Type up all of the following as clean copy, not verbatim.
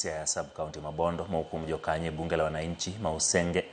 Siaya sub-county Mabondo maukum Jokanyo Bunge la Mwananchi Usenge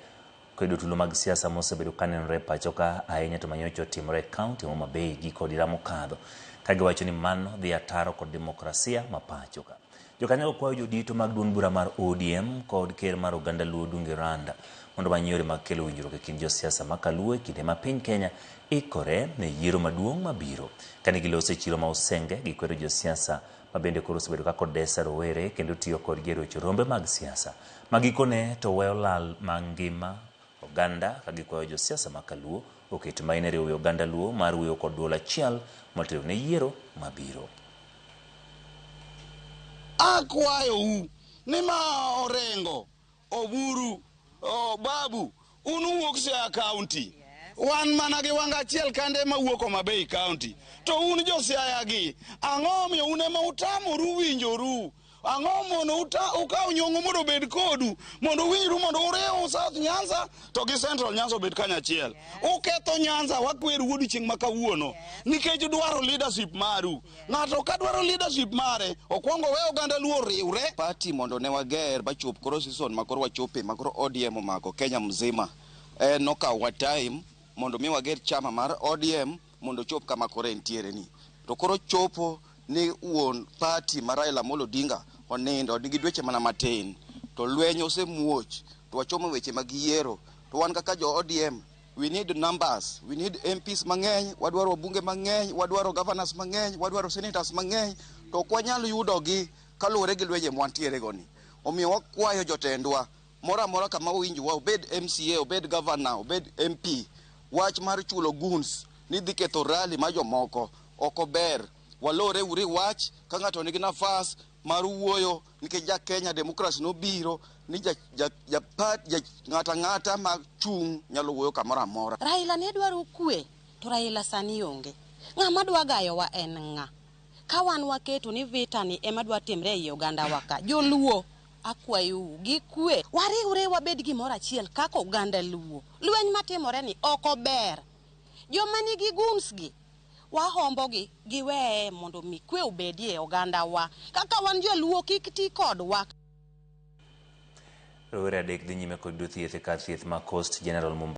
okwedo tulo mag siasa mosebedo kanenore pachoka ahinya to manyocho timore county Homa Bay giko dira mokadho kagiwacho ni mano dhi ataro kod demokrasia mapachoka. Jokanyo kwayo jodito mag duond bura mar ODM kod ker mar Uganda Luo Dungi Randa mondo manyore makelo winjruok e kind josiasa makaluo e kinde ma piny Kenya ikore ne yiero maduong' mabiro. Kane gilose chiro ma Usenge gikwedo josiasa mabende koro osebedo ka kodesa rowere kendo tiyo kod gero rombe mag siasa magikone to weyo lal mangima Uganda kagikwayo josiasa makaluo oket maine riwo Uganda Luo mar wiyo kod duol achiel motelo ne yiero mabiro. Akwayo ni ma Orengo Oburu Babu unuwuok Siaya County. Wan mana gi wanga achiel kande mawuok Homa Bay County. To un jo Siaya gi ang'o miyo un ema utamoru winjoru? Ang'o mondo ukaw nyong'o mondo bed kodu mondo winjru mondo urew South Nyanza to gi Central Nyanza obed kanyachiel. Uketho Nyanza wakweru odiochieng' ma kawuono nikech dwaro leadership maru. Ng'ato ka dwaro leadership mare okwongo we Uganda Luo riwre party mondo ne wager bachop koro season makoro wachope makoro ODM omako Kenya mzima. Nokawa time mondo mi wager chama mar ODM mondo chop kama kore entiere ni. To koro chopo ni uon party mar Raila Amolo Odinga onindo nigi dweche mana matin to lwenyo osemuoch to wachomo weche mag yiero to wan kaka jo ODM we need numbers, we need MPs mang'eny, wadwaro bunge mang'eny, wadwaro governors mang'eny, wadwaro senators mang'eny to kwanyalo yudo gi kaluwore gi lwenje mwantiere goni. Omiyo wakwayo jotendwa mora mora kama winjwa obed MCA obed governor obed MP wach mar chulo guns ni dhi ketho rally ma jomoko oko ber walore uri wach ka ng'ato nigi nafas mar wuoyo nikech ja Kenya demokrasi no biro ni ng'ata ma chung nyalo wuoyo kamoro amora. Raila ne dwaro kwe to Raila sani onge. Ng'ama dwa gayo wa en ng'a? Ka wan waketo ni vita ni ema dwa timre e Uganda waka joluo akwayo gi kwe wariwre wabed gimoro achiel kaka Uganda Luo. Lweny matimore ni oko ber. Joma nigi guns gi wahombo gi giweye mondo mi kwe obedie Uganda wa kaka wan joluo kik ti kodwa. Rowere adek dhi nyime kod thieth ma Coast General